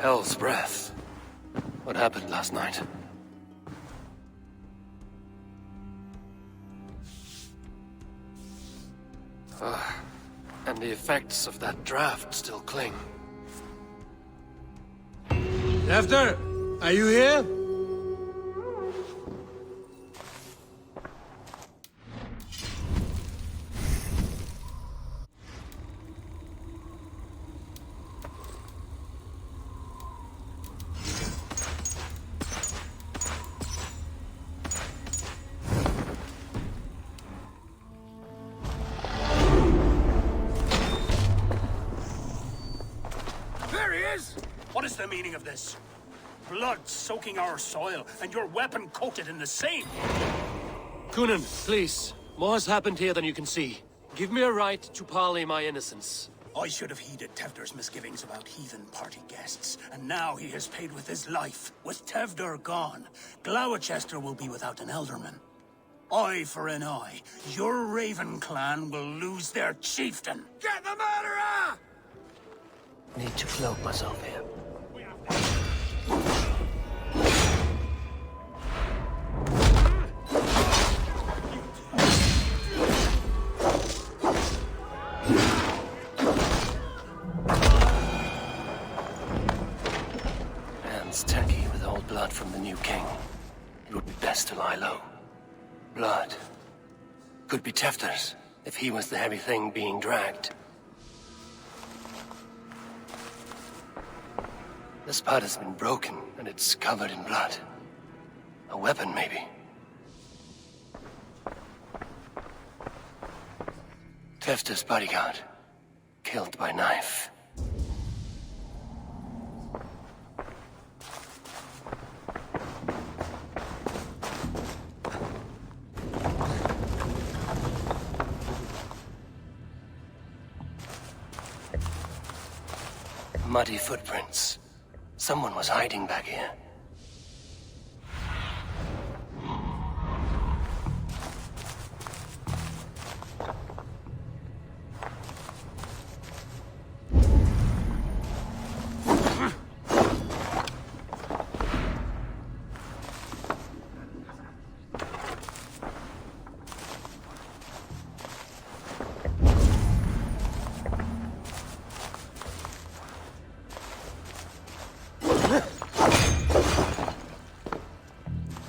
Hell's breath. What happened last night? And the effects of that draft still cling. Tefter, are you here? What is the meaning of this? Blood soaking our soil, and your weapon coated in the same! Kunan, please. More has happened here than you can see. Give me a right to parley my innocence. I should have heeded Tevder's misgivings about heathen party guests, and now he has paid with his life. With Tevder gone, Gloucester will be without an elderman. Eye for an eye, your Raven clan will lose their chieftain! Get the murderer! Need to cloak myself here. Hands tacky with old blood from the new king. It would be best to lie low. Blood. Could be Tefter's, if he was the heavy thing being dragged. The spot has been broken, and it's covered in blood. A weapon, maybe. Tefter's bodyguard. Killed by knife. Muddy footprints. Someone was hiding back here.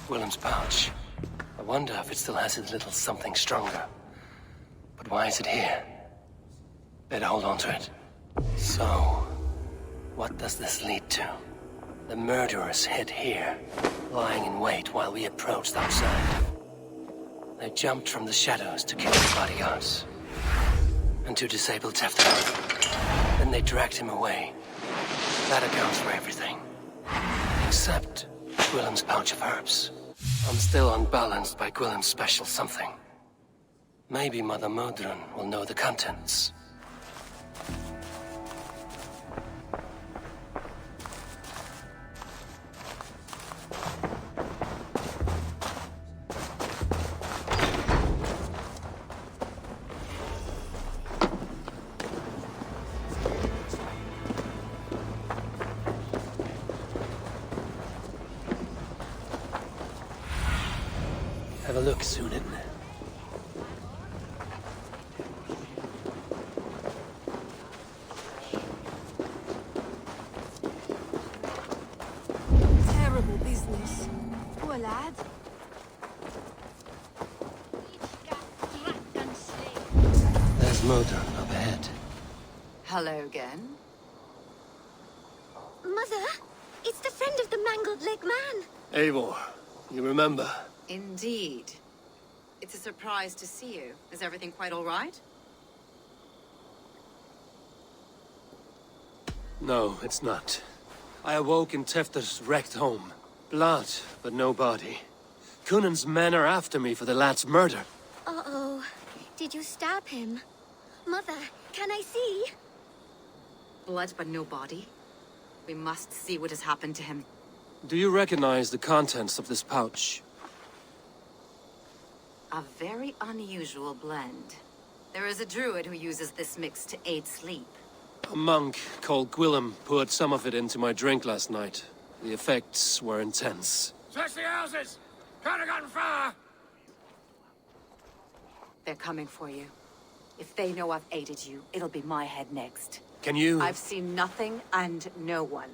Willem's pouch. I wonder if it still has a little something stronger. But why is it here? Better hold on to it. So, what does this lead to? The murderers hid here, lying in wait while we approached outside. They jumped from the shadows to kill the bodyguards. And to disable Tefter. Then they dragged him away. That accounts for everything. Except Willem's pouch of herbs. I'm still unbalanced by Gwillem's special something. Maybe Mother Modron will know the contents. Have a look, Sunan. Terrible business. Poor lad. There's Modron up ahead. Hello again. Mother, it's the friend of the mangled leg man. Eivor, you remember? Indeed. It's a surprise to see you. Is everything quite all right? No, it's not. I awoke in Tefter's wrecked home. Blood, but no body. Kunan's men are after me for the lad's murder. Uh-oh. Did you stab him? Mother, can I see? Blood but no body? We must see what has happened to him. Do you recognize the contents of this pouch? A very unusual blend. There is a druid who uses this mix to aid sleep. A monk called Gwillem poured some of it into my drink last night. The effects were intense. Search the houses! Could have gotten far! They're coming for you. If they know I've aided you, it'll be my head next. Can you... I've seen nothing and no one.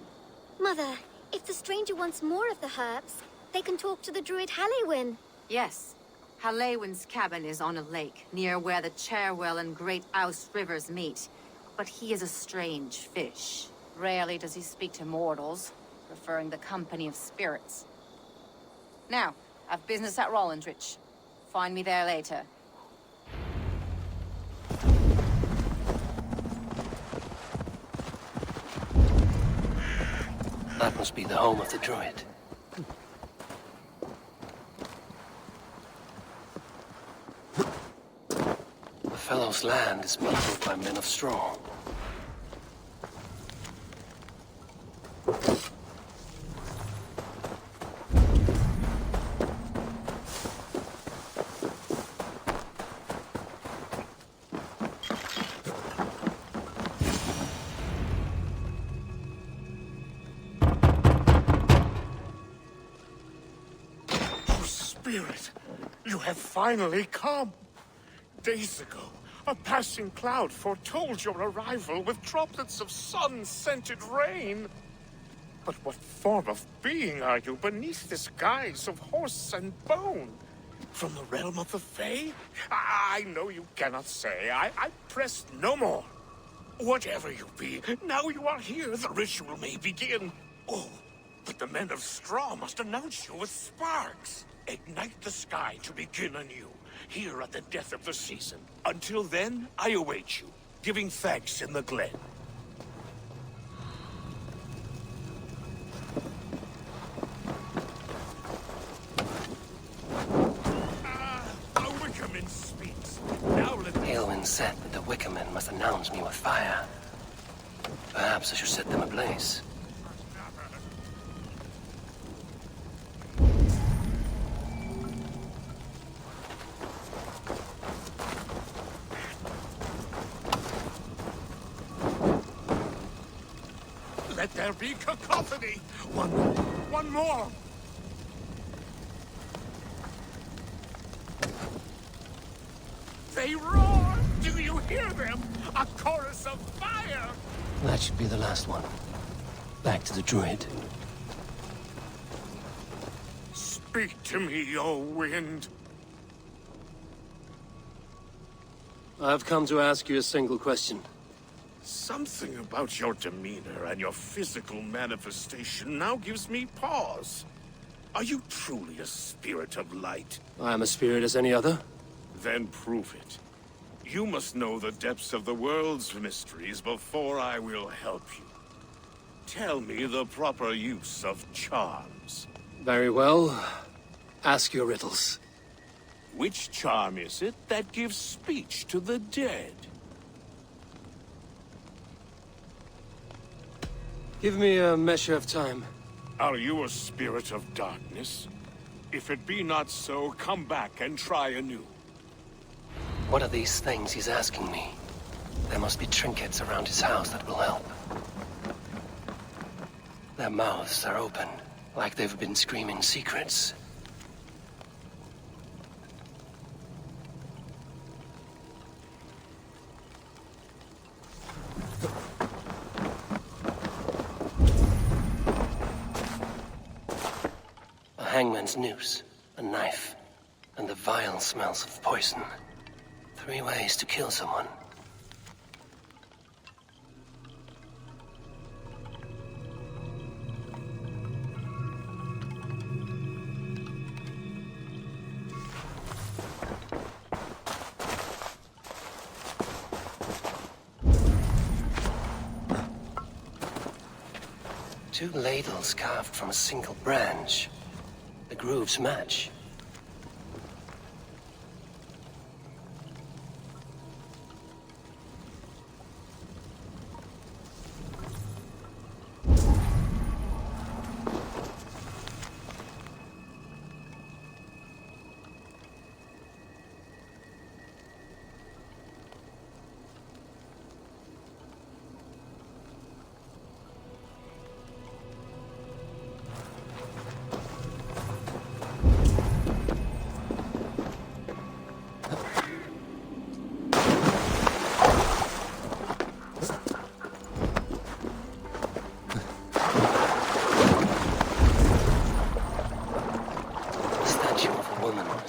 Mother, if the stranger wants more of the herbs, they can talk to the druid Halewyn. Yes. Halewyn's cabin is on a lake, near where the Cherwell and Great Ouse rivers meet. But he is a strange fish. Rarely does he speak to mortals, preferring the company of spirits. Now, I've business at Rollindrich. Find me there later. That must be the home of the druid. The fellow's land is peopled by men of straw. Spirit, you have finally come. Days ago, a passing cloud foretold your arrival with droplets of sun-scented rain. But what form of being are you beneath this guise of horse and bone? From the realm of the Fae? I know you cannot say. I press no more. Whatever you be, now you are here, the ritual may begin. Oh, but the men of straw must announce you with sparks. Ignite the sky to begin anew, here at the death of the season. Until then, I await you, giving thanks in the glen. The Wickerman speaks. Now let me... Halewyn said that the Wickermen must announce me with fire. Perhaps I should set them ablaze. Let there be cacophony! One more! They roar! Do you hear them? A chorus of fire! That should be the last one. Back to the druid. Speak to me, O wind. I've come to ask you a single question. Something about your demeanor and your physical manifestation now gives me pause. Are you truly a spirit of light? I am a spirit as any other. Then prove it. You must know the depths of the world's mysteries before I will help you. Tell me the proper use of charms. Very well. Ask your riddles. Which charm is it that gives speech to the dead? Give me a measure of time. Are you a spirit of darkness? If it be not so, come back and try anew. What are these things he's asking me? There must be trinkets around his house that will help. Their mouths are open, like they've been screaming secrets. A hangman's noose, a knife, and the vile smells of poison. 3 ways to kill someone. Two ladles carved from a single branch. The grooves match.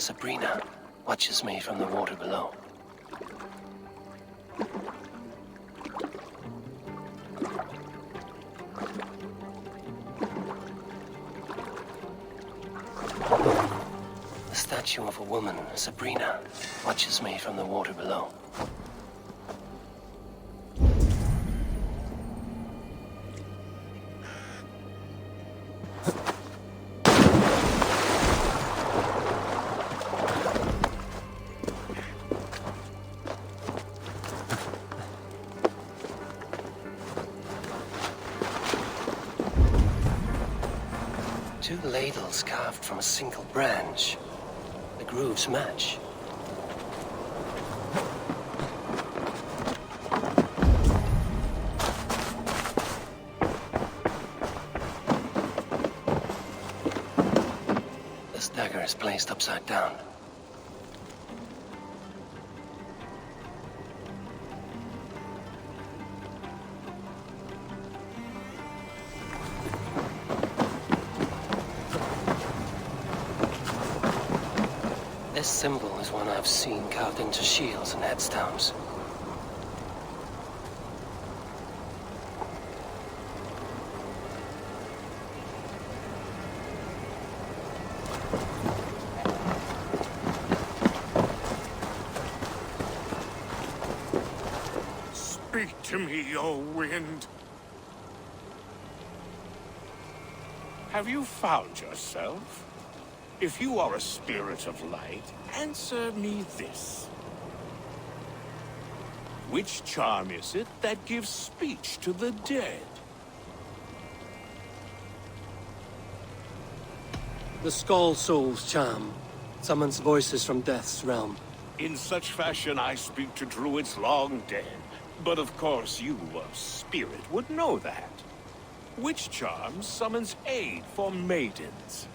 Sabrina watches me from the water below. The statue of a woman, Sabrina, watches me from the water below. Two ladles carved from a single branch. The grooves match. This dagger is placed upside down. This symbol is one I've seen carved into shields and headstones. Speak to me, O wind. Have you found yourself? If you are a spirit of light, answer me this. Which charm is it that gives speech to the dead? The Skull Soul's charm summons voices from Death's realm. In such fashion I speak to druids long dead. But of course you, a spirit, would know that. Which charm summons aid for maidens?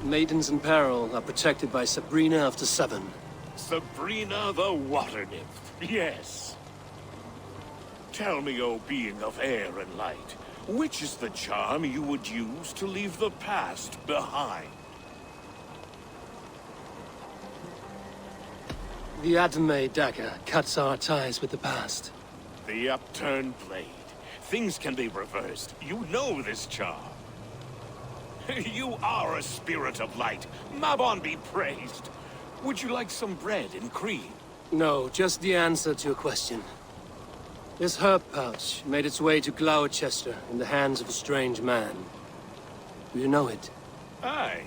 Maidens in peril are protected by Sabrina of the Seven. Sabrina the Water Nymph, yes. Tell me, O being of air and light, which is the charm you would use to leave the past behind? The Adame dagger cuts our ties with the past. The upturned blade. Things can be reversed. You know this charm. You are a spirit of light. Mabon be praised. Would you like some bread and cream? No, just the answer to a question. This herb pouch made its way to Gloucester in the hands of a strange man. Do you know it? Aye.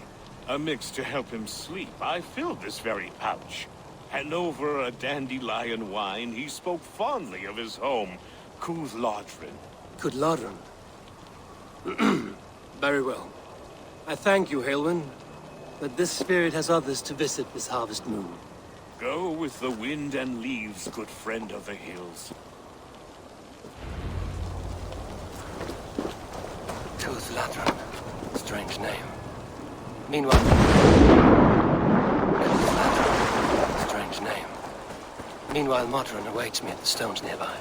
A mix to help him sleep. I filled this very pouch. And over a dandelion wine, he spoke fondly of his home, Cuth Lodren. Cudlodron. Very well. I thank you, Halwyn, but this spirit has others to visit this harvest moon. Go with the wind and leaves, good friend of the hills. Cuth Lodron. Strange name. Meanwhile... Cuth Lodron. Strange name. Meanwhile, Modron awaits me at the stones nearby.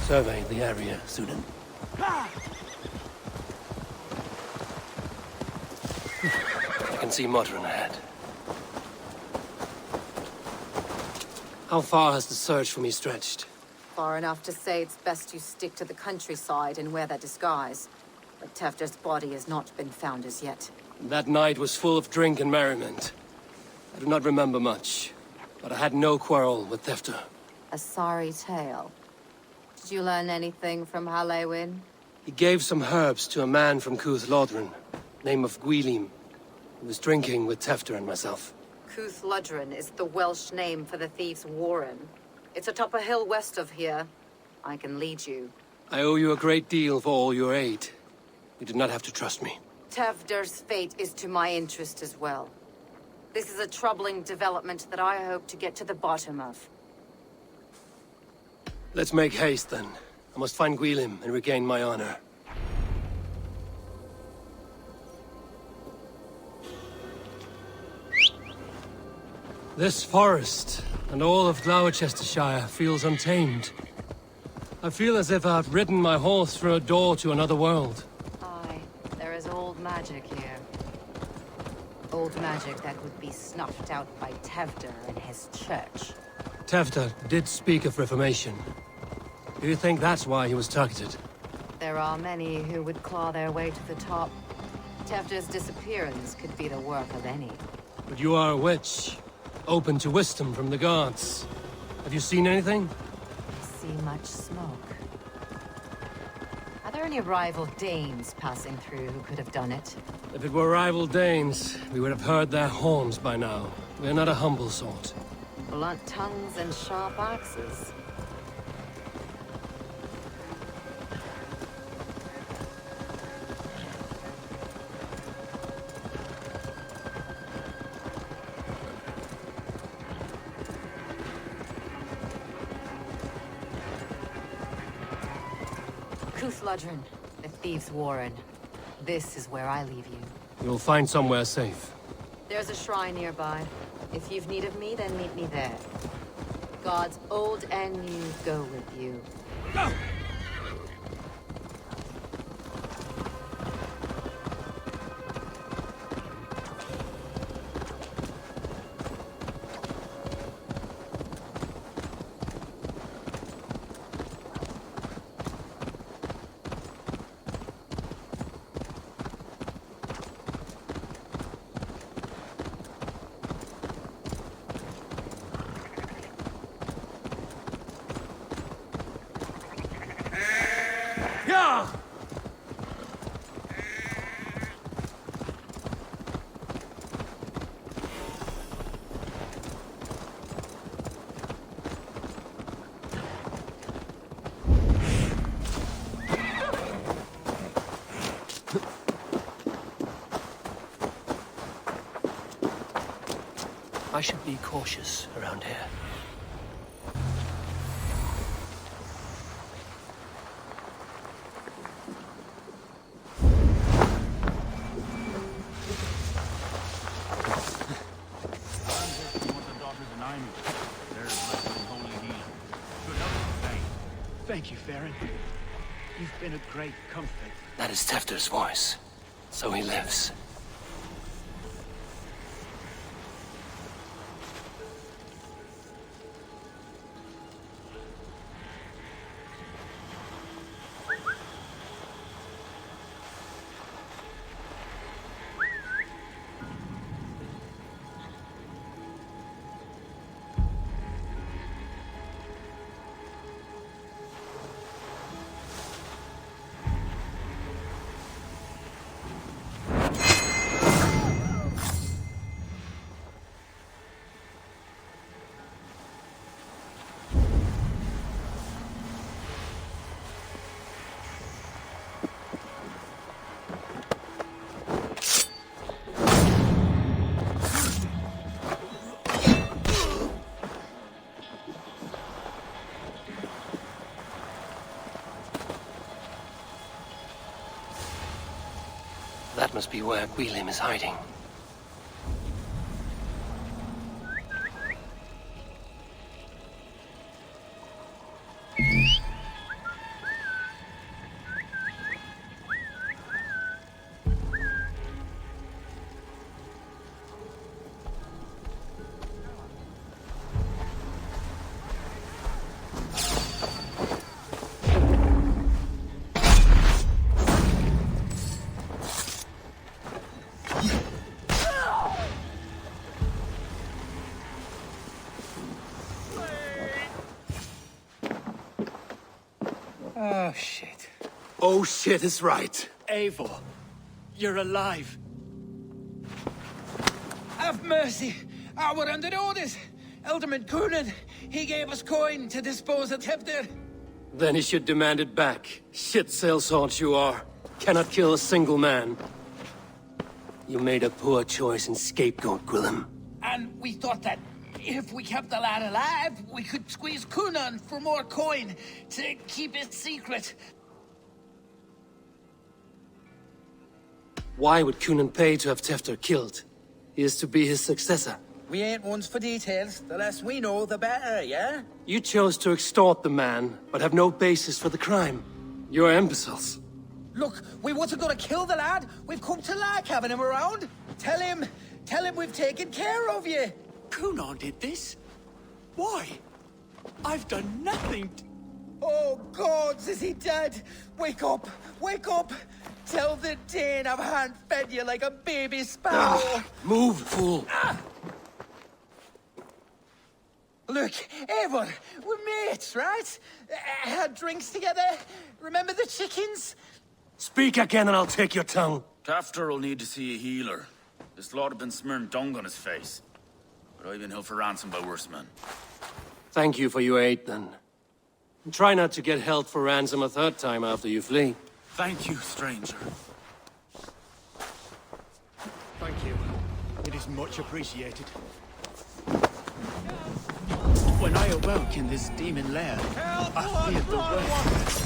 Survey the area, Sudan. I can see Modron ahead. How far has the search for me stretched? Far enough to say it's best you stick to the countryside and wear that disguise. But Tefder's body has not been found as yet. That night was full of drink and merriment. I do not remember much, but I had no quarrel with Tefter. A sorry tale. Did you learn anything from Halewyn? He gave some herbs to a man from Cuth Lodren, name of Gwylim. I was drinking with Tefter and myself. Cúth Ludren is the Welsh name for the thieves' warren. It's atop a hill west of here. I can lead you. I owe you a great deal for all your aid. You did not have to trust me. Tevder's fate is to my interest as well. This is a troubling development that I hope to get to the bottom of. Let's make haste, then. I must find Gwilym and regain my honor. This forest, and all of Gloucestershire, feels untamed. I feel as if I've ridden my horse through a door to another world. Aye, there is old magic here. Old magic that would be snuffed out by Tevder and his church. Tefter did speak of reformation. Do you think that's why he was targeted? There are many who would claw their way to the top. Tevder's disappearance could be the work of any. But you are a witch, open to wisdom from the gods. Have you seen anything? See much smoke. Are there any rival Danes passing through who could have done it? If it were rival Danes, we would have heard their horns by now. We are not a humble sort. Blunt tongues and sharp axes. Cúth Ludren, the thieves' warren. This is where I leave you. You will find somewhere safe. There's a shrine nearby. If you've need of me, then meet me there. Gods old and new go with you. Yeah! I should be cautious around here. Thank you, Farron. You've been a great comfort. That is Tefter's voice. So he lives. That must be where Gwilym is hiding. Oh, shit. Oh shit is right. Eivor, you're alive. Have mercy. We're under orders. Alderman Coonan, he gave us coin to dispose of Tevdir. Then he should demand it back. Shit sellswords you are. Cannot kill a single man. You made a poor choice in scapegoat, Gwillem. And we thought that if we kept the lad alive, we could squeeze Coonan for more coin to keep it secret. Why would Coonan pay to have Tefter killed? He is to be his successor. We ain't ones for details. The less we know, the better, yeah? You chose to extort the man, but have no basis for the crime. You're imbeciles. Look, we wasn't gonna kill the lad. We've come to like having him around. Tell him we've taken care of you. Coonan did this? Why? I've done nothing. Oh, gods, is he dead? Wake up! Wake up! Tell the Dane I've hand-fed you like a baby sparrow. Move, fool. Look, Eivor, we're mates, right? Had drinks together. Remember the chickens? Speak again and I'll take your tongue. Tafter will need to see a healer. This lord have been smearing dung on his face. But I've been held for ransom by worse men. Thank you for your aid, then. And try not to get held for ransom a third time after you flee. Thank you, stranger. Thank you. It is much appreciated. When I awoke in this demon lair, I feared the worst.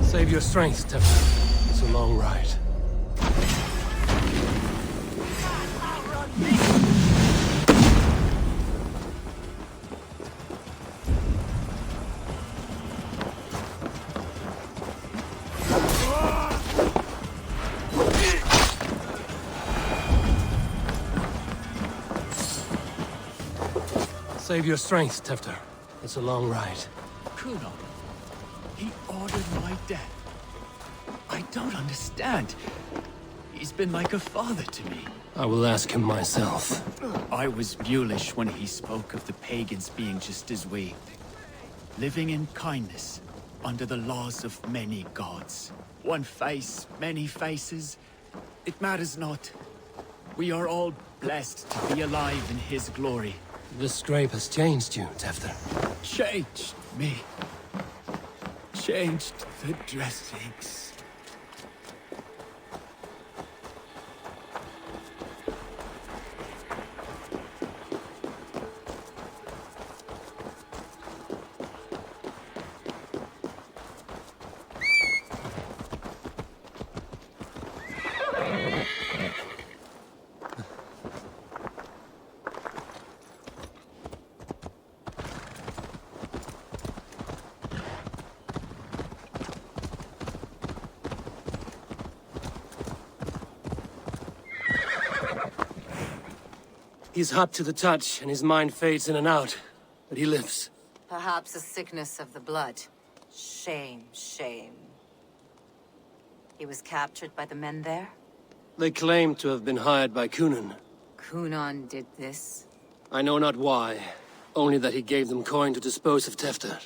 Save your strength, Tefter. It's a long ride. Save your strength, Tefter. It's a long ride. Coonan, he ordered my death. I don't understand. He's been like a father to me. I will ask him myself. I was mulish when he spoke of the pagans being just as we. Living in kindness, under the laws of many gods. One face, many faces. It matters not. We are all blessed to be alive in his glory. This scrape has changed you, Tefter. Changed me. Changed the dressings. He's hot to the touch, and his mind fades in and out. but he lives. Perhaps a sickness of the blood. Shame, shame. He was captured by the men there? They claim to have been hired by Kunan. Kunan did this? I know not why, only that he gave them coin to dispose of Tefter.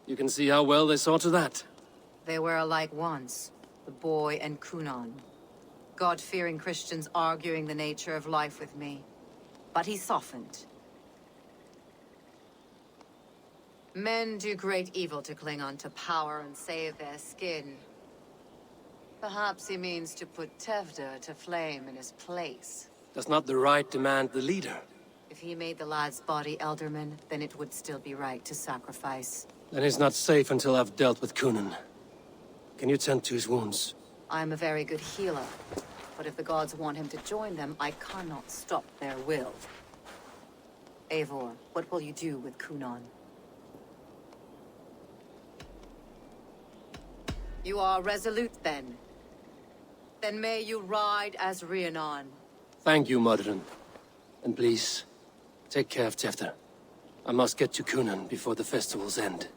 You can see how well they saw to that. They were alike once, the boy and Kunan. God-fearing Christians arguing the nature of life with me. But he softened. Men do great evil to cling on to power and save their skin. Perhaps he means to put Tevder to flame in his place. Does not the right demand the leader? If he made the lad's body Elderman, then it would still be right to sacrifice. Then he's not safe until I've dealt with Kunan. Can you tend to his wounds? I'm a very good healer, but if the gods want him to join them, I cannot stop their will. Eivor, what will you do with Kunan? You are resolute, then. Then may you ride as Rhiannon. Thank you, Modern. And please, take care of Tefter. I must get to Kunan before the festival's end.